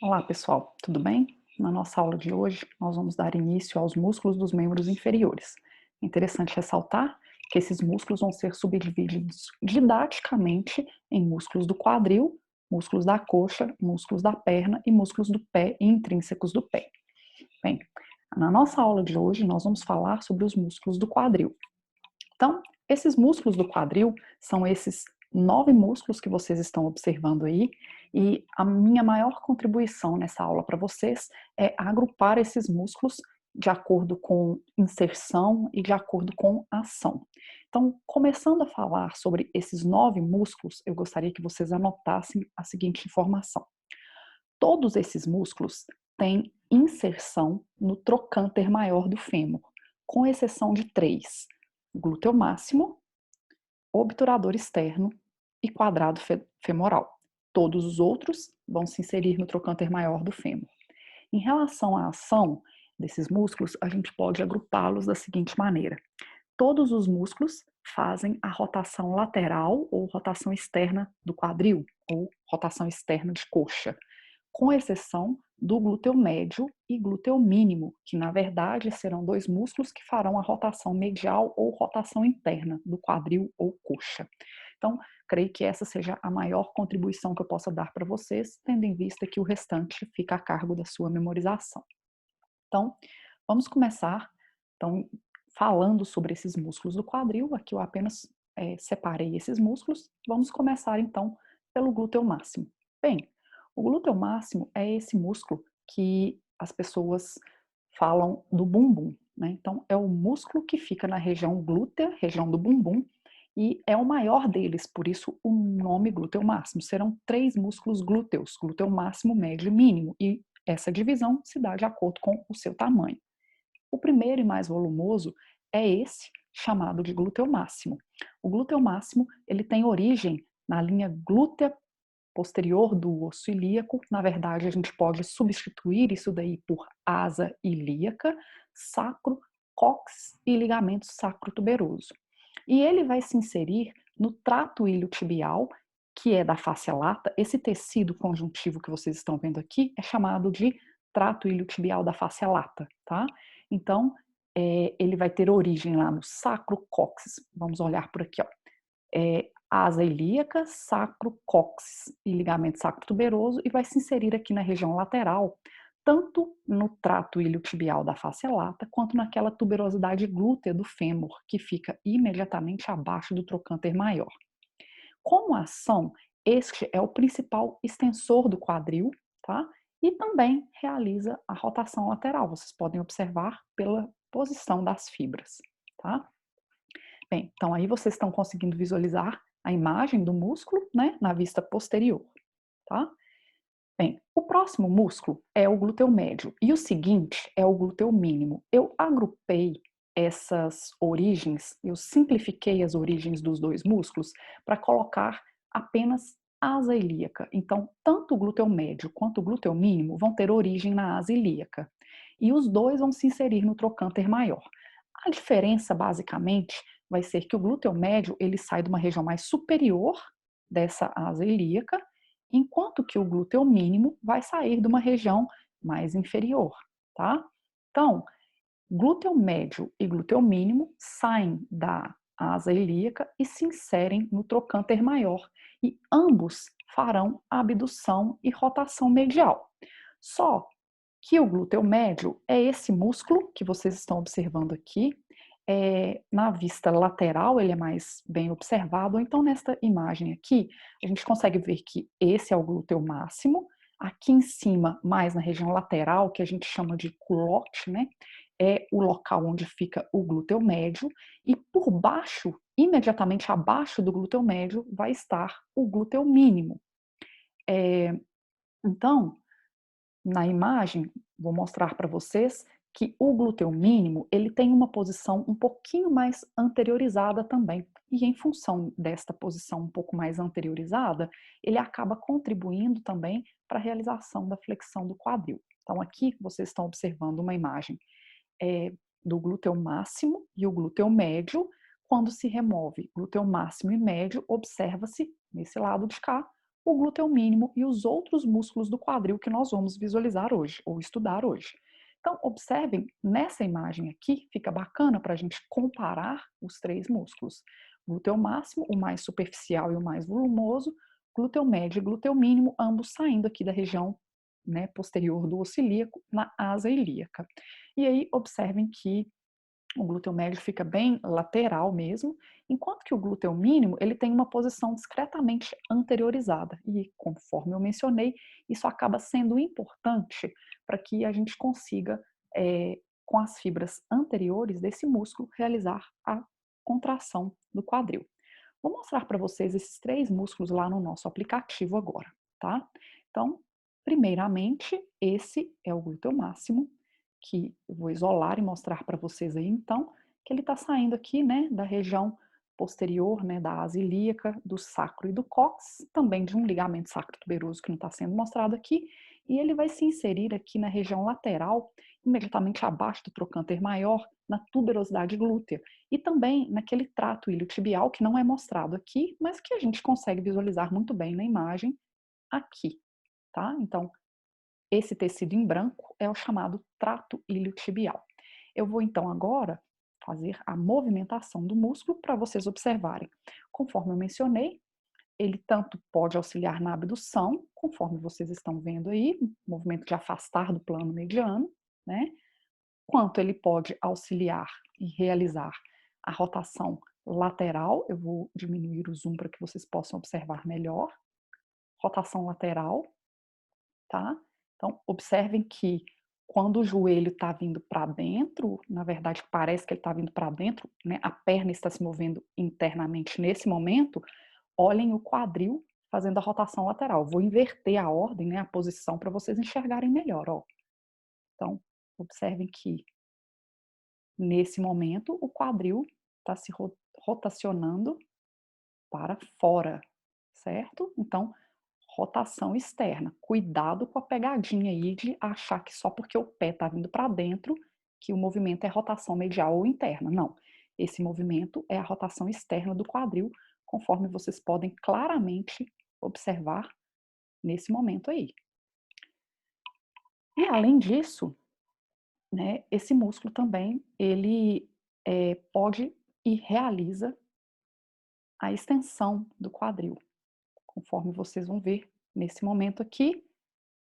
Olá, pessoal, tudo bem? Na nossa aula de hoje, nós vamos dar início aos músculos dos membros inferiores. É interessante ressaltar que esses músculos vão ser subdivididos didaticamente em músculos do quadril, músculos da coxa, músculos da perna e músculos do pé e intrínsecos do pé. Bem, na nossa aula de hoje, nós vamos falar sobre os músculos do quadril. Então, esses músculos do quadril são esses 9 músculos que vocês estão observando aí, e a minha maior contribuição nessa aula para vocês é agrupar esses músculos de acordo com inserção e de acordo com ação. Então, começando a falar sobre esses 9 músculos, eu gostaria que vocês anotassem a seguinte informação. Todos esses músculos têm inserção no trocânter maior do fêmur, com exceção de 3: glúteo máximo, obturador externo e quadrado femoral. Todos os outros vão se inserir no trocânter maior do fêmur. Em relação à ação desses músculos, a gente pode agrupá-los da seguinte maneira: todos os músculos fazem a rotação lateral ou rotação externa do quadril, ou rotação externa de coxa, com exceção do glúteo médio e glúteo mínimo, que na verdade serão dois músculos que farão a rotação medial ou rotação interna do quadril ou coxa. Então, creio que essa seja a maior contribuição que eu possa dar para vocês, tendo em vista que o restante fica a cargo da sua memorização. Então, vamos começar então, falando sobre esses músculos do quadril. Aqui eu apenas separei esses músculos. Vamos começar então pelo glúteo máximo. Bem, o glúteo máximo é esse músculo que as pessoas falam do bumbum, né? Então, é o músculo que fica na região glútea, região do bumbum, e é o maior deles, por isso o nome glúteo máximo. Serão 3 músculos glúteos, glúteo máximo, médio e mínimo, e essa divisão se dá de acordo com o seu tamanho. O primeiro e mais volumoso é esse, chamado de glúteo máximo. O glúteo máximo, ele tem origem na linha glútea posterior do osso ilíaco. Na verdade, a gente pode substituir isso daí por asa ilíaca, sacro, cóccix e ligamento sacrotuberoso. E ele vai se inserir no trato iliotibial, que é da face lata. Esse tecido conjuntivo que vocês estão vendo aqui é chamado de trato iliotibial da face lata, tá? Então, ele vai ter origem lá no sacro-cóccix. Vamos olhar por aqui, ó. Asa ilíaca, sacro, cóccix e ligamento sacrotuberoso, e vai se inserir aqui na região lateral, tanto no trato iliotibial da face lata, quanto naquela tuberosidade glútea do fêmur, que fica imediatamente abaixo do trocânter maior. Como ação, este é o principal extensor do quadril, tá? E também realiza a rotação lateral. Vocês podem observar pela posição das fibras, tá? Bem, então aí vocês estão conseguindo visualizar a imagem do músculo, né, na vista posterior, tá? Bem, o próximo músculo é o glúteo médio e o seguinte é o glúteo mínimo. Eu agrupei essas origens, eu simplifiquei as origens dos dois músculos para colocar apenas asa ilíaca. Então, tanto o glúteo médio quanto o glúteo mínimo vão ter origem na asa ilíaca. E os dois vão se inserir no trocânter maior. A diferença, basicamente, vai ser que o glúteo médio ele sai de uma região mais superior dessa asa ilíaca, enquanto que o glúteo mínimo vai sair de uma região mais inferior, tá? Então, glúteo médio e glúteo mínimo saem da asa ilíaca e se inserem no trocânter maior, e ambos farão abdução e rotação medial. Só que o glúteo médio é esse músculo que vocês estão observando aqui. Na vista lateral ele é mais bem observado, então nesta imagem aqui a gente consegue ver que esse é o glúteo máximo. Aqui em cima, mais na região lateral, que a gente chama de culote, né, é o local onde fica o glúteo médio, e por baixo, imediatamente abaixo do glúteo médio, vai estar o glúteo mínimo. É, então, na imagem, vou mostrar para vocês que o glúteo mínimo, ele tem uma posição um pouquinho mais anteriorizada também. E em função desta posição um pouco mais anteriorizada, ele acaba contribuindo também para a realização da flexão do quadril. Então aqui vocês estão observando uma imagem do glúteo máximo e o glúteo médio. Quando se remove glúteo máximo e médio, observa-se, nesse lado de cá, o glúteo mínimo e os outros músculos do quadril que nós vamos visualizar hoje, ou estudar hoje. Então, observem, nessa imagem aqui, fica bacana para a gente comparar os três músculos. Glúteo máximo, o mais superficial e o mais volumoso, glúteo médio e glúteo mínimo, ambos saindo aqui da região, né, posterior do osso ilíaco, na asa ilíaca. E aí, observem que o glúteo médio fica bem lateral mesmo, enquanto que o glúteo mínimo ele tem uma posição discretamente anteriorizada. E conforme eu mencionei, isso acaba sendo importante para que a gente consiga, com as fibras anteriores desse músculo, realizar a contração do quadril. Vou mostrar para vocês esses três músculos lá no nosso aplicativo agora, tá? Então, primeiramente, esse é o glúteo máximo, que eu vou isolar e mostrar para vocês aí, então, que ele está saindo aqui, né, da região posterior, né, da asa ilíaca, do sacro e do cóccix, também de um ligamento sacro-tuberoso que não está sendo mostrado aqui, e ele vai se inserir aqui na região lateral, imediatamente abaixo do trocânter maior, na tuberosidade glútea, e também naquele trato iliotibial que não é mostrado aqui, mas que a gente consegue visualizar muito bem na imagem aqui, tá? Então, esse tecido em branco é o chamado trato iliotibial. Eu vou então agora fazer a movimentação do músculo para vocês observarem. Conforme eu mencionei, ele tanto pode auxiliar na abdução, conforme vocês estão vendo aí, movimento de afastar do plano mediano, né? Quanto ele pode auxiliar e realizar a rotação lateral. Eu vou diminuir o zoom para que vocês possam observar melhor. Rotação lateral, tá? Então, observem que quando o joelho está vindo para dentro, na verdade parece que ele está vindo para dentro, né? A perna está se movendo internamente nesse momento, olhem o quadril fazendo a rotação lateral. Vou inverter a ordem, né, a posição, para vocês enxergarem melhor. Ó. Então, observem que nesse momento o quadril está se rotacionando para fora, certo? Então, rotação externa. Cuidado com a pegadinha aí de achar que só porque o pé está vindo para dentro que o movimento é rotação medial ou interna. Não. Esse movimento é a rotação externa do quadril, conforme vocês podem claramente observar nesse momento aí. E além disso, né, esse músculo também ele pode e realiza a extensão do quadril, conforme vocês vão ver nesse momento aqui.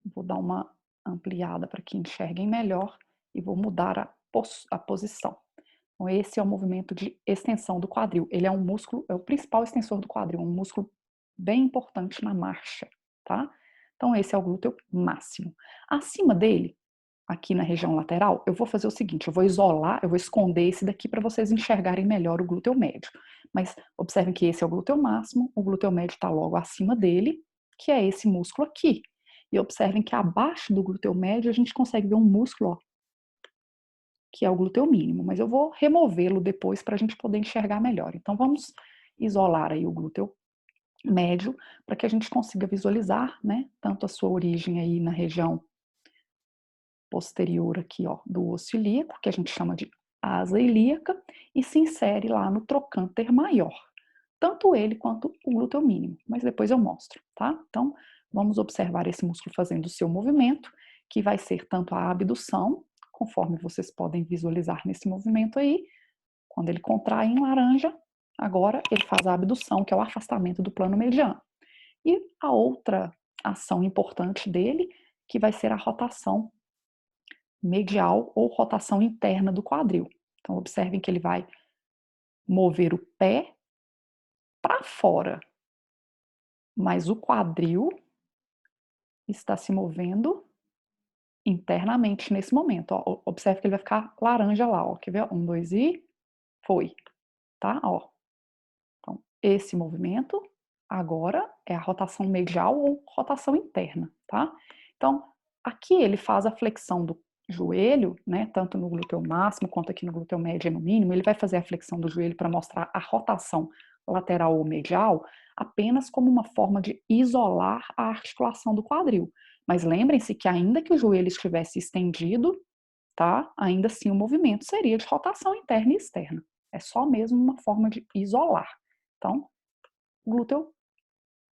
Vou dar uma ampliada para que enxerguem melhor e vou mudar a posição. Então, esse é o movimento de extensão do quadril. Ele é um músculo, é o principal extensor do quadril, um músculo bem importante na marcha, tá? Então, esse é o glúteo máximo. Acima dele, aqui na região lateral, eu vou fazer o seguinte, eu vou isolar, eu vou esconder esse daqui para vocês enxergarem melhor o glúteo médio. Mas observem que esse é o glúteo máximo, o glúteo médio está logo acima dele, que é esse músculo aqui. E observem que abaixo do glúteo médio a gente consegue ver um músculo, ó, que é o glúteo mínimo, mas eu vou removê-lo depois para a gente poder enxergar melhor. Então vamos isolar aí o glúteo médio para que a gente consiga visualizar, né, tanto a sua origem aí na região posterior aqui, ó, do osso ilíaco, que a gente chama de asa ilíaca, e se insere lá no trocânter maior. Tanto ele quanto o glúteo mínimo, mas depois eu mostro, tá? Então, vamos observar esse músculo fazendo o seu movimento, que vai ser tanto a abdução, conforme vocês podem visualizar nesse movimento aí, quando ele contrai em laranja, agora ele faz a abdução, que é o afastamento do plano mediano. E a outra ação importante dele, que vai ser a rotação medial ou rotação interna do quadril. Então, observem que ele vai mover o pé para fora, mas o quadril está se movendo internamente nesse momento. Ó. Observe que ele vai ficar laranja lá. Ó. Quer ver? 1, 2 e foi. Tá? Ó. Então, esse movimento agora é a rotação medial ou rotação interna. Tá? Então, aqui ele faz a flexão do joelho, né, tanto no glúteo máximo quanto aqui no glúteo médio e no mínimo, ele vai fazer a flexão do joelho para mostrar a rotação lateral ou medial apenas como uma forma de isolar a articulação do quadril. Mas lembrem-se que ainda que o joelho estivesse estendido, tá, ainda assim o movimento seria de rotação interna e externa. É só mesmo uma forma de isolar. Então, glúteo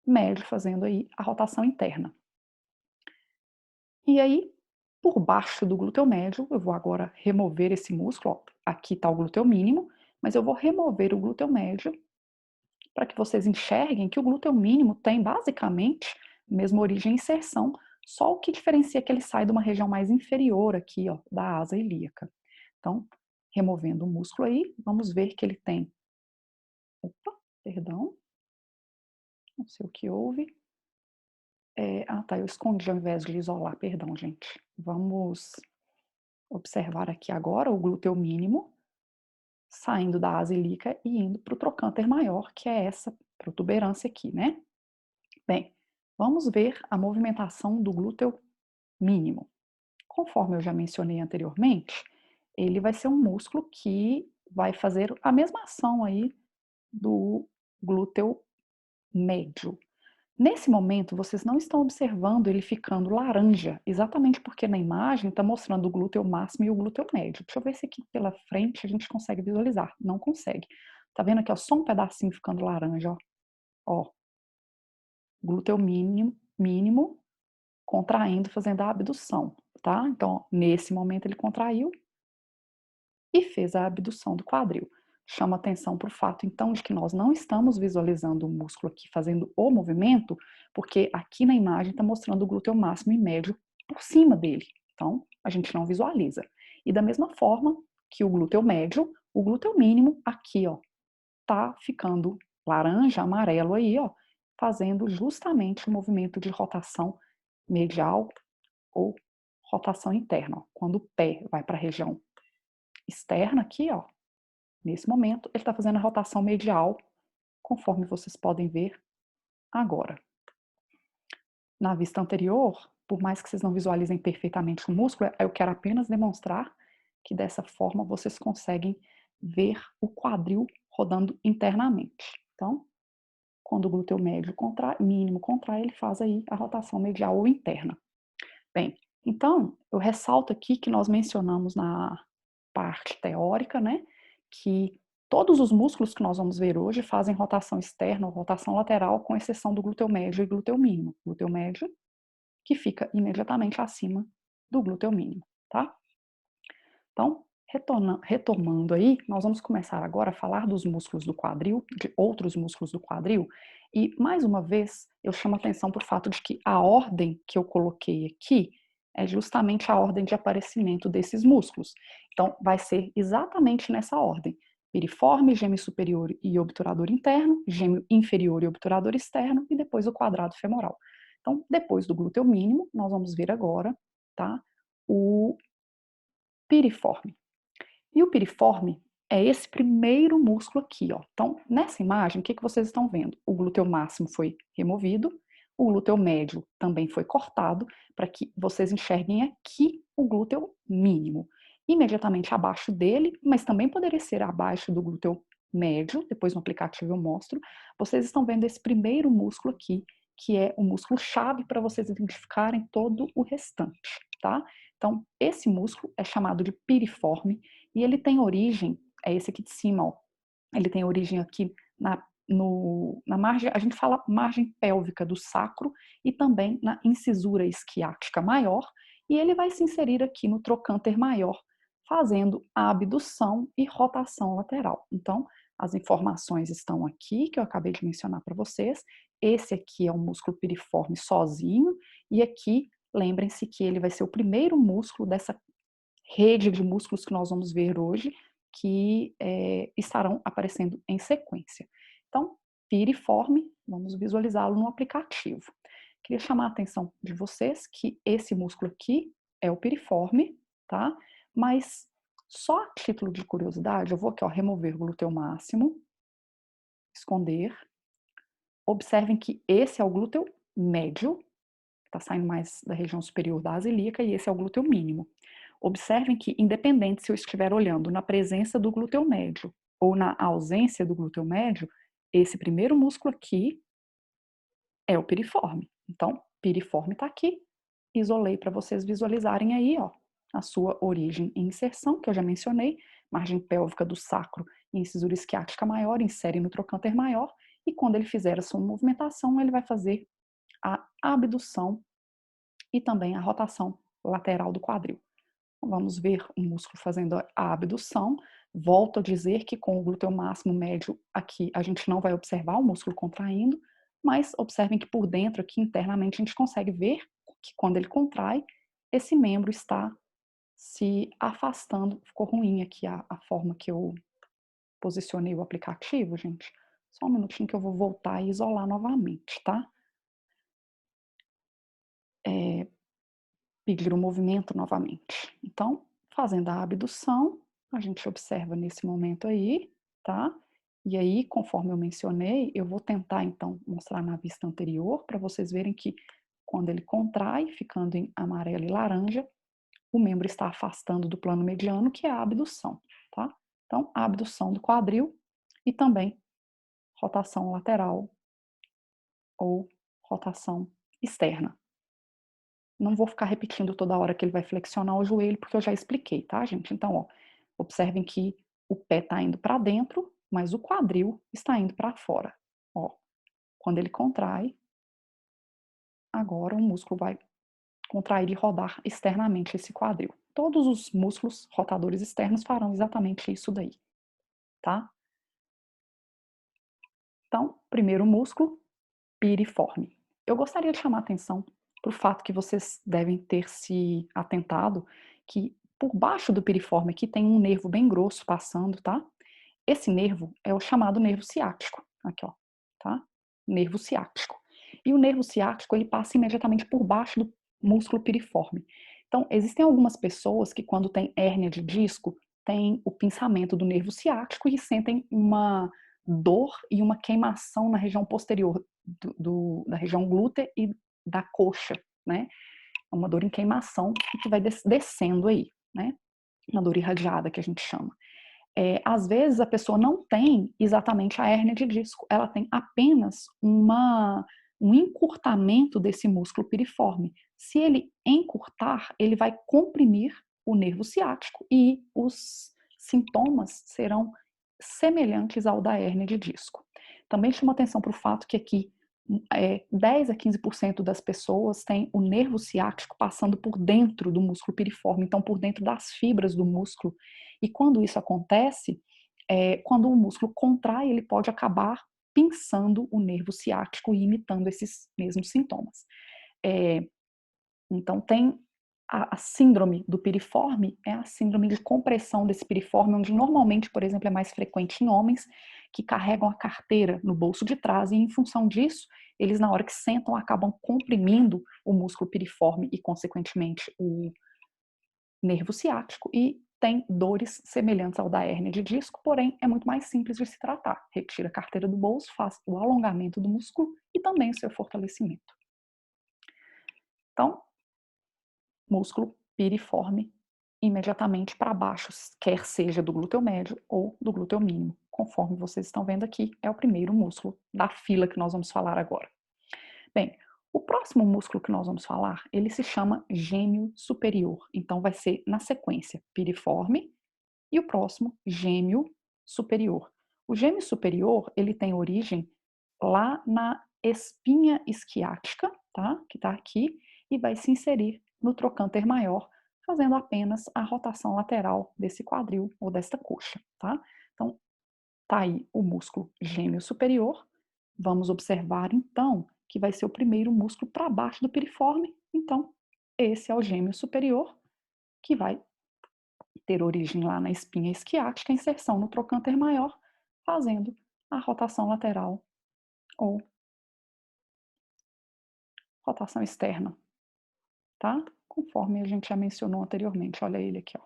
médio, fazendo aí a rotação interna. E aí, por baixo do glúteo médio, eu vou agora remover esse músculo, ó, aqui está o glúteo mínimo, mas eu vou remover o glúteo médio para que vocês enxerguem que o glúteo mínimo tem basicamente a mesma origem e inserção, só o que diferencia é que ele sai de uma região mais inferior aqui, ó, da asa ilíaca. Então, removendo o músculo aí, vamos ver que ele tem, opa, perdão, não sei o que houve. Tá, eu escondi ao invés de isolar, perdão, gente. Vamos observar aqui agora o glúteo mínimo saindo da asa ilíaca e indo para o trocânter maior, que é essa protuberância aqui, né? Bem, vamos ver a movimentação do glúteo mínimo. Conforme eu já mencionei anteriormente, ele vai ser um músculo que vai fazer a mesma ação aí do glúteo médio. Nesse momento, vocês não estão observando ele ficando laranja, exatamente porque na imagem está mostrando o glúteo máximo e o glúteo médio. Deixa eu ver se aqui pela frente a gente consegue visualizar. Não consegue. Tá vendo aqui, ó, só um pedacinho ficando laranja, ó. Ó, glúteo mínimo contraindo, fazendo a abdução, tá? Então, ó, nesse momento ele contraiu e fez a abdução do quadril. Chama atenção para o fato, então, de que nós não estamos visualizando o músculo aqui fazendo o movimento, porque aqui na imagem está mostrando o glúteo máximo e médio por cima dele. Então, a gente não visualiza. E da mesma forma que o glúteo médio, o glúteo mínimo aqui, ó, tá ficando laranja, amarelo aí, ó, fazendo justamente o movimento de rotação medial ou rotação interna, ó, quando o pé vai para a região externa aqui, ó, nesse momento, ele está fazendo a rotação medial, conforme vocês podem ver agora. Na vista anterior, por mais que vocês não visualizem perfeitamente o músculo, eu quero apenas demonstrar que dessa forma vocês conseguem ver o quadril rodando internamente. Então, quando o glúteo médio contrai, mínimo contrai, ele faz aí a rotação medial ou interna. Bem, então, eu ressalto aqui que nós mencionamos na parte teórica, né, que todos os músculos que nós vamos ver hoje fazem rotação externa ou rotação lateral, com exceção do glúteo médio e glúteo mínimo. Glúteo médio, que fica imediatamente acima do glúteo mínimo, tá? Então, retomando aí, nós vamos começar agora a falar dos músculos do quadril, de outros músculos do quadril, e mais uma vez eu chamo a atenção para o fato de que a ordem que eu coloquei aqui é justamente a ordem de aparecimento desses músculos. Então, vai ser exatamente nessa ordem: piriforme, gêmeo superior e obturador interno, gêmeo inferior e obturador externo, e depois o quadrado femoral. Então, depois do glúteo mínimo, nós vamos ver agora, tá, o piriforme. E o piriforme é esse primeiro músculo aqui, ó. Então, nessa imagem, o que vocês estão vendo? O glúteo máximo foi removido, o glúteo médio também foi cortado, para que vocês enxerguem aqui o glúteo mínimo. Imediatamente abaixo dele, mas também poderia ser abaixo do glúteo médio, depois no aplicativo eu mostro, vocês estão vendo esse primeiro músculo aqui, que é o músculo chave para vocês identificarem todo o restante, tá? Então, esse músculo é chamado de piriforme e ele tem origem, é esse aqui de cima, ó. Ele tem origem aqui na margem, a gente fala margem pélvica do sacro e também na incisura isquiática maior, e ele vai se inserir aqui no trocânter maior, fazendo a abdução e rotação lateral. Então, as informações estão aqui, que eu acabei de mencionar para vocês. Esse aqui é o músculo piriforme sozinho, e aqui, lembrem-se que ele vai ser o primeiro músculo dessa rede de músculos que nós vamos ver hoje, que estarão aparecendo em sequência. Então, piriforme, vamos visualizá-lo no aplicativo. Queria chamar a atenção de vocês que esse músculo aqui é o piriforme, tá? Mas só a título de curiosidade, eu vou aqui, ó, remover o glúteo máximo, esconder. Observem que esse é o glúteo médio, está saindo mais da região superior da asa ilíaca, e esse é o glúteo mínimo. Observem que, independente se eu estiver olhando na presença do glúteo médio ou na ausência do glúteo médio, esse primeiro músculo aqui é o piriforme. Então, piriforme está aqui. Isolei para vocês visualizarem aí, ó, a sua origem e inserção, que eu já mencionei, margem pélvica do sacro e incisura isquiática maior, insere no trocânter maior, e quando ele fizer a sua movimentação, ele vai fazer a abdução e também a rotação lateral do quadril. Vamos ver o músculo fazendo a abdução. Volto a dizer que com o glúteo máximo médio aqui a gente não vai observar o músculo contraindo, mas observem que por dentro aqui internamente a gente consegue ver que quando ele contrai, esse membro está se afastando. Ficou ruim aqui a forma que eu posicionei o aplicativo, gente. Só um minutinho que eu vou voltar e isolar novamente, tá? Pedir o movimento novamente. Então, fazendo a abdução, a gente observa nesse momento aí, tá? E aí, conforme eu mencionei, eu vou tentar então mostrar na vista anterior para vocês verem que quando ele contrai, ficando em amarelo e laranja, o membro está afastando do plano mediano, que é a abdução, tá? Então, a abdução do quadril e também rotação lateral ou rotação externa. Não vou ficar repetindo toda hora que ele vai flexionar o joelho, porque eu já expliquei, tá, gente? Então, ó, observem que o pé está indo para dentro, mas o quadril está indo para fora. Ó, quando ele contrai, agora o músculo vai contrair e rodar externamente esse quadril. Todos os músculos rotadores externos farão exatamente isso daí, tá? Então, primeiro músculo, piriforme. Eu gostaria de chamar a atenção para o fato que vocês devem ter se atentado que por baixo do piriforme aqui tem um nervo bem grosso passando, tá? Esse nervo é o chamado nervo ciático, aqui ó, tá? Nervo ciático. E o nervo ciático, ele passa imediatamente por baixo do músculo piriforme. Então, existem algumas pessoas que quando tem hérnia de disco, têm o pinçamento do nervo ciático e sentem uma dor e uma queimação na região posterior da região glútea e da coxa, né? É uma dor em queimação que vai descendo aí, né? Uma dor irradiada que a gente chama. Às vezes a pessoa não tem exatamente a hérnia de disco, ela tem apenas um encurtamento desse músculo piriforme. Se ele encurtar, ele vai comprimir o nervo ciático e os sintomas serão semelhantes ao da hérnia de disco. Também chamo atenção para o fato que aqui 10 a 15% das pessoas têm o nervo ciático passando por dentro do músculo piriforme, então por dentro das fibras do músculo. E quando isso acontece, quando o músculo contrai, ele pode acabar pinçando o nervo ciático e imitando esses mesmos sintomas. Então tem a síndrome do piriforme, é a síndrome de compressão desse piriforme, onde normalmente, por exemplo, é mais frequente em homens que carregam a carteira no bolso de trás e, em função disso, eles, na hora que sentam, acabam comprimindo o músculo piriforme e, consequentemente, o nervo ciático e tem dores semelhantes ao da hérnia de disco, porém é muito mais simples de se tratar. Retira a carteira do bolso, faz o alongamento do músculo e também o seu fortalecimento. Então, músculo piriforme imediatamente para baixo, quer seja do glúteo médio ou do glúteo mínimo. Conforme vocês estão vendo aqui, é o primeiro músculo da fila que nós vamos falar agora. Bem, o próximo músculo que nós vamos falar, ele se chama gêmeo superior. Então vai ser na sequência piriforme e o próximo gêmeo superior. O gêmeo superior, ele tem origem lá na espinha isquiática, tá? Que está aqui, e vai se inserir no trocânter maior, fazendo apenas a rotação lateral desse quadril ou desta coxa, tá? Então, tá aí o músculo gêmeo superior. Vamos observar então que vai ser o primeiro músculo para baixo do piriforme. Então, esse é o gêmeo superior, que vai ter origem lá na espinha isquiática, inserção no trocânter maior, fazendo a rotação lateral ou rotação externa, tá? Conforme a gente já mencionou anteriormente, olha ele aqui, ó.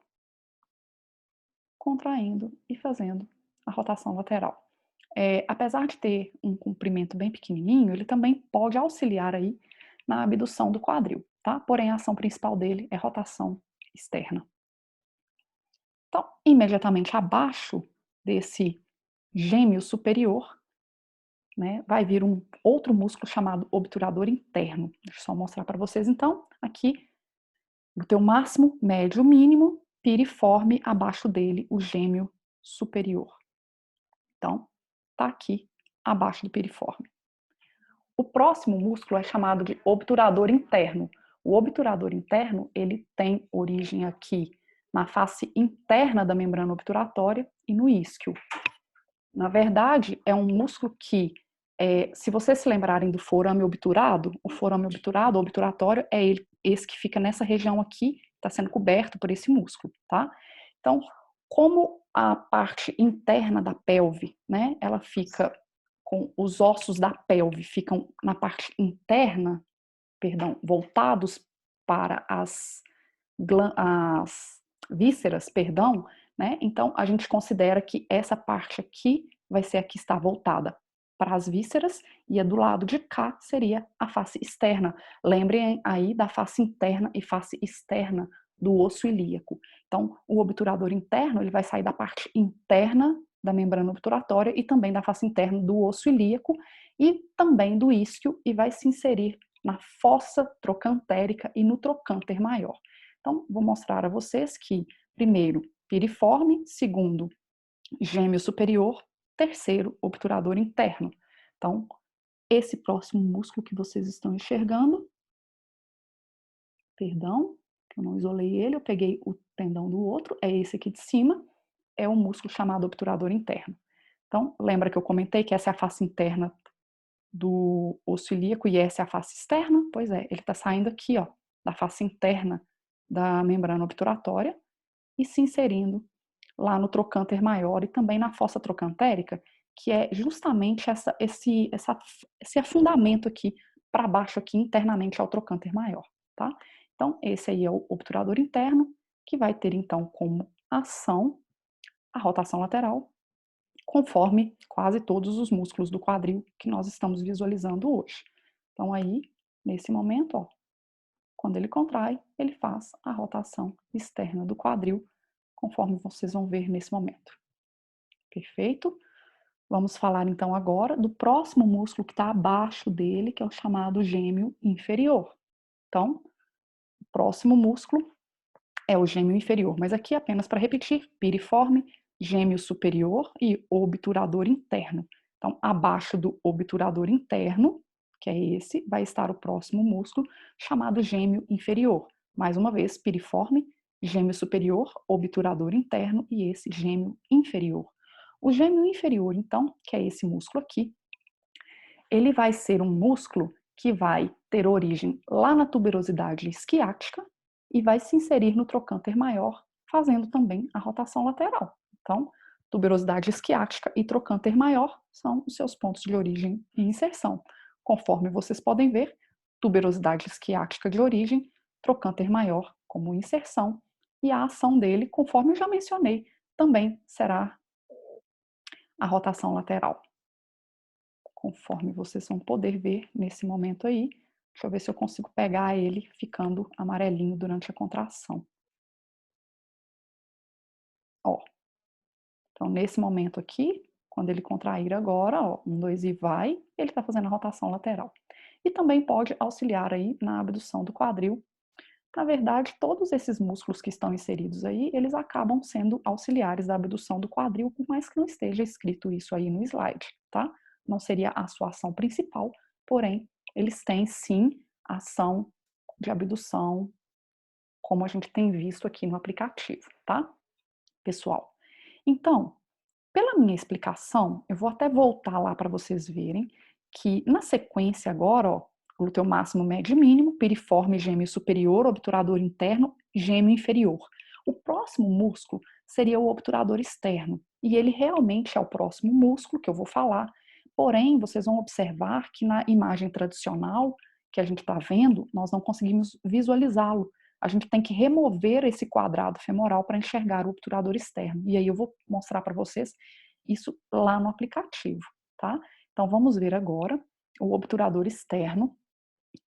Contraindo e fazendo a rotação lateral. Apesar de ter um comprimento bem pequenininho, ele também pode auxiliar aí na abdução do quadril, tá? Porém, a ação principal dele é rotação externa. Então, imediatamente abaixo desse gêmeo superior, né, vai vir um outro músculo chamado obturador interno. Deixa eu só mostrar para vocês, então, aqui, o teu máximo, médio, mínimo, piriforme, abaixo dele, o gêmeo superior. Então, tá aqui abaixo do piriforme. O próximo músculo é chamado de obturador interno. O obturador interno, ele tem origem aqui na face interna da membrana obturatória e no isquio. Na verdade, é um músculo que, se vocês se lembrarem do forame obturado, o forame obturado, o obturatório, é esse que fica nessa região aqui, está sendo coberto por esse músculo, tá? Então, como a parte interna da pelve, né, ela fica com os ossos da pelve ficam na parte interna, perdão, voltados para as vísceras, perdão, né? Então a gente considera que essa parte aqui vai ser a que está voltada para as vísceras e a do lado de cá seria a face externa. Lembrem aí da face interna e face externa do osso ilíaco. Então, o obturador interno, ele vai sair da parte interna da membrana obturatória e também da face interna do osso ilíaco e também do isquio e vai se inserir na fossa trocantérica e no trocânter maior. Então, vou mostrar a vocês que, primeiro, piriforme, segundo, gêmeo superior, terceiro, obturador interno. Então, esse próximo músculo que vocês estão enxergando, perdão, que eu não isolei ele, eu peguei o tendão do outro, é esse aqui de cima, é o músculo chamado obturador interno. Então, lembra que eu comentei que essa é a face interna do osso ilíaco e essa é a face externa? Pois é, ele está saindo aqui, ó, da face interna da membrana obturatória e se inserindo lá no trocânter maior e também na fossa trocantérica, que é justamente esse afundamento aqui para baixo aqui internamente ao trocânter maior, tá? Então, esse aí é o obturador interno, que vai ter então como ação a rotação lateral, conforme quase todos os músculos do quadril que nós estamos visualizando hoje. Então aí, nesse momento, ó, quando ele contrai, ele faz a rotação externa do quadril, conforme vocês vão ver nesse momento. Perfeito? Vamos falar então agora do próximo músculo que está abaixo dele, que é o chamado gêmeo inferior. Então, o próximo músculo é o gêmeo inferior, mas aqui apenas para repetir, piriforme, gêmeo superior e obturador interno. Então, abaixo do obturador interno, que é esse, vai estar o próximo músculo chamado gêmeo inferior. Mais uma vez, piriforme, gêmeo superior, obturador interno e esse gêmeo inferior. O gêmeo inferior, então, que é esse músculo aqui, ele vai ser um músculo que vai ter origem lá na tuberosidade isquiática e vai se inserir no trocânter maior, fazendo também a rotação lateral. Então, tuberosidade isquiática e trocânter maior são os seus pontos de origem e inserção. Conforme vocês podem ver, tuberosidade isquiática de origem, trocânter maior como inserção, e a ação dele, conforme eu já mencionei, também será a rotação lateral. Conforme vocês vão poder ver nesse momento aí. Deixa eu ver se eu consigo pegar ele ficando amarelinho durante a contração. Ó. Então, nesse momento aqui, quando ele contrair agora, ó, 1, 2 e vai, ele está fazendo a rotação lateral. E também pode auxiliar aí na abdução do quadril. Na verdade, todos esses músculos que estão inseridos aí, eles acabam sendo auxiliares da abdução do quadril, por mais que não esteja escrito isso aí no slide, tá? Não seria a sua ação principal, porém, eles têm sim ação de abdução, como a gente tem visto aqui no aplicativo, tá? Pessoal. Então, pela minha explicação, eu vou até voltar lá para vocês verem que na sequência agora, ó, glúteo máximo, médio e mínimo, piriforme, gêmeo superior, obturador interno, gêmeo inferior. O próximo músculo seria o obturador externo, e ele realmente é o próximo músculo que eu vou falar. Porém, vocês vão observar que na imagem tradicional que a gente está vendo, nós não conseguimos visualizá-lo. A gente tem que remover esse quadrado femoral para enxergar o obturador externo. E aí eu vou mostrar para vocês isso lá no aplicativo, tá? Então vamos ver agora o obturador externo,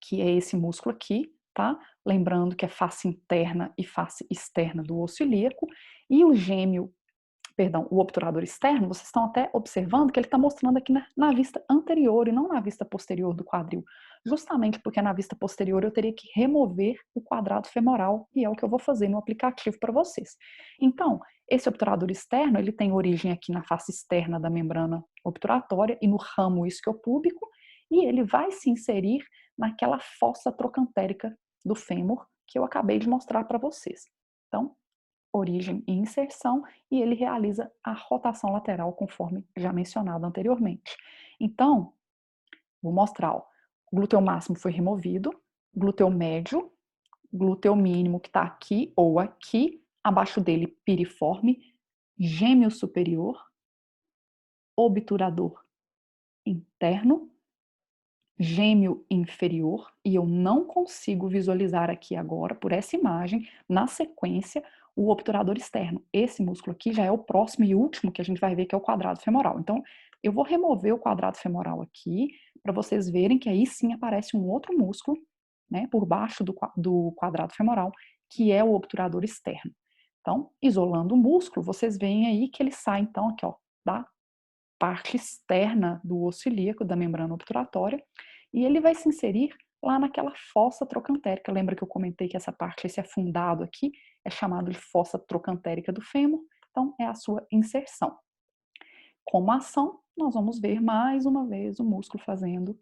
que é esse músculo aqui, tá? Lembrando que é face interna e face externa do osso ilíaco, e o gêmeo, perdão, o obturador externo, vocês estão até observando que ele está mostrando aqui na vista anterior e não na vista posterior do quadril, justamente porque na vista posterior eu teria que remover o quadrado femoral, e é o que eu vou fazer no aplicativo para vocês. Então, Esse obturador externo, ele tem origem aqui na face externa da membrana obturatória e no ramo isquiopúbico, e ele vai se inserir naquela fossa trocantérica do fêmur que eu acabei de mostrar para vocês. Então, origem e inserção, e ele realiza a rotação lateral, conforme já mencionado anteriormente. Então, vou mostrar, ó, o glúteo máximo foi removido, glúteo médio, glúteo mínimo que está aqui ou aqui, abaixo dele piriforme, gêmeo superior, obturador interno, gêmeo inferior, e eu não consigo visualizar aqui agora, por essa imagem, na sequência, o obturador externo. Esse músculo aqui já é o próximo e último que a gente vai ver, que é o quadrado femoral. Então, eu vou remover o quadrado femoral aqui, para vocês verem que aí sim aparece um outro músculo, né, por baixo do quadrado femoral, que é o obturador externo. Então, isolando o músculo, vocês veem aí que ele sai, então, aqui, ó, da parte externa do osso ilíaco, da membrana obturatória, e ele vai se inserir lá naquela fossa trocantérica. Lembra que eu comentei que essa parte, esse afundado aqui, é chamado de fossa trocantérica do fêmur? Então, é a sua inserção. Como ação, nós vamos ver mais uma vez o músculo fazendo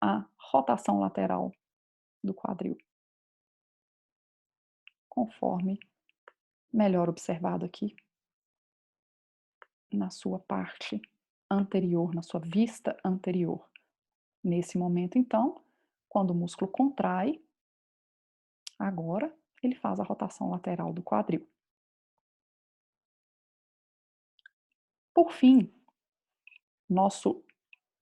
a rotação lateral do quadril, conforme melhor observado aqui na sua parte anterior, na sua vista anterior. Nesse momento, então, quando o músculo contrai, agora ele faz a rotação lateral do quadril. Por fim, nosso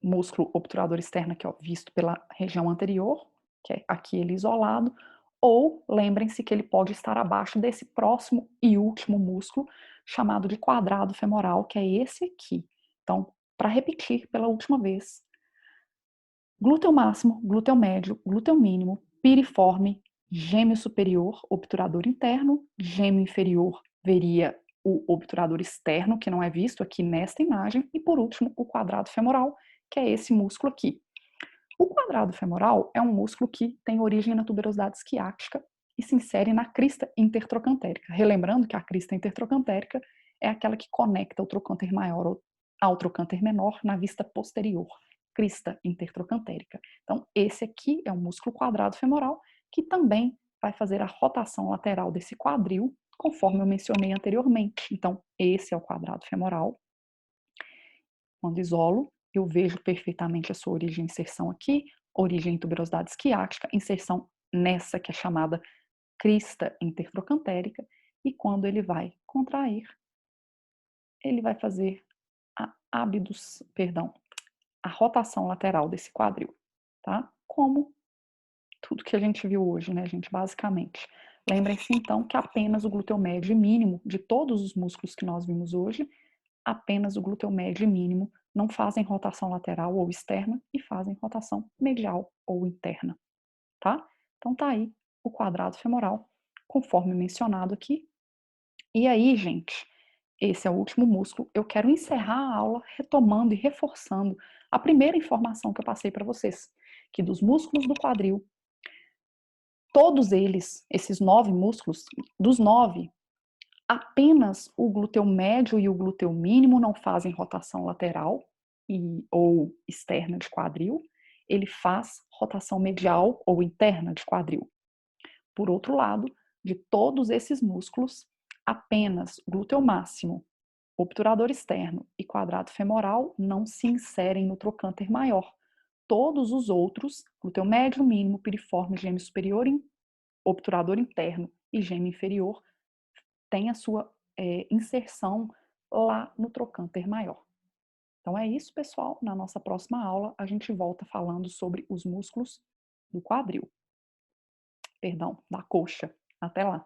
músculo obturador externo, aqui, ó, visto pela região anterior, que é aqui ele isolado, ou lembrem-se que ele pode estar abaixo desse próximo e último músculo, chamado de quadrado femoral, que é esse aqui. Então, para repetir pela última vez, glúteo máximo, glúteo médio, glúteo mínimo, piriforme, gêmeo superior, obturador interno, gêmeo inferior veria o obturador externo, que não é visto aqui nesta imagem, e por último o quadrado femoral, que é esse músculo aqui. O quadrado femoral é um músculo que tem origem na tuberosidade esquiática e se insere na crista intertrocantérica. Relembrando que a crista intertrocantérica é aquela que conecta o trocânter maior ao trocânter menor na vista posterior, crista intertrocantérica. Então, esse aqui é um músculo quadrado femoral que também vai fazer a rotação lateral desse quadril, conforme eu mencionei anteriormente. Então, esse é o quadrado femoral. Quando isolo, eu vejo perfeitamente a sua origem e inserção aqui, origem em tuberosidade esquiática, inserção nessa que é chamada crista intertrocantérica, e quando ele vai contrair, ele vai fazer a rotação lateral desse quadril, tá? Como tudo que a gente viu hoje, né, gente, basicamente. Lembrem-se, então, que apenas o glúteo médio e mínimo de todos os músculos que nós vimos hoje, apenas o glúteo médio e mínimo não fazem rotação lateral ou externa e fazem rotação medial ou interna, tá? Então tá aí o quadrado femoral, conforme mencionado aqui. E aí, gente, esse é o último músculo. Eu quero encerrar a aula retomando e reforçando a primeira informação que eu passei para vocês, que dos músculos do quadril, todos eles, esses 9 músculos, dos 9, apenas o glúteo médio e o glúteo mínimo não fazem rotação lateral ou externa de quadril. Ele faz rotação medial ou interna de quadril. Por outro lado, de todos esses músculos, apenas glúteo máximo, obturador externo e quadrado femoral não se inserem no trocânter maior. Todos os outros, glúteo médio, mínimo, piriforme, gêmeo superior, obturador interno e gêmeo inferior, têm a sua inserção lá no trocânter maior. Então é isso, pessoal. Na nossa próxima aula, a gente volta falando sobre os músculos do quadril. Perdão, da coxa. Até lá!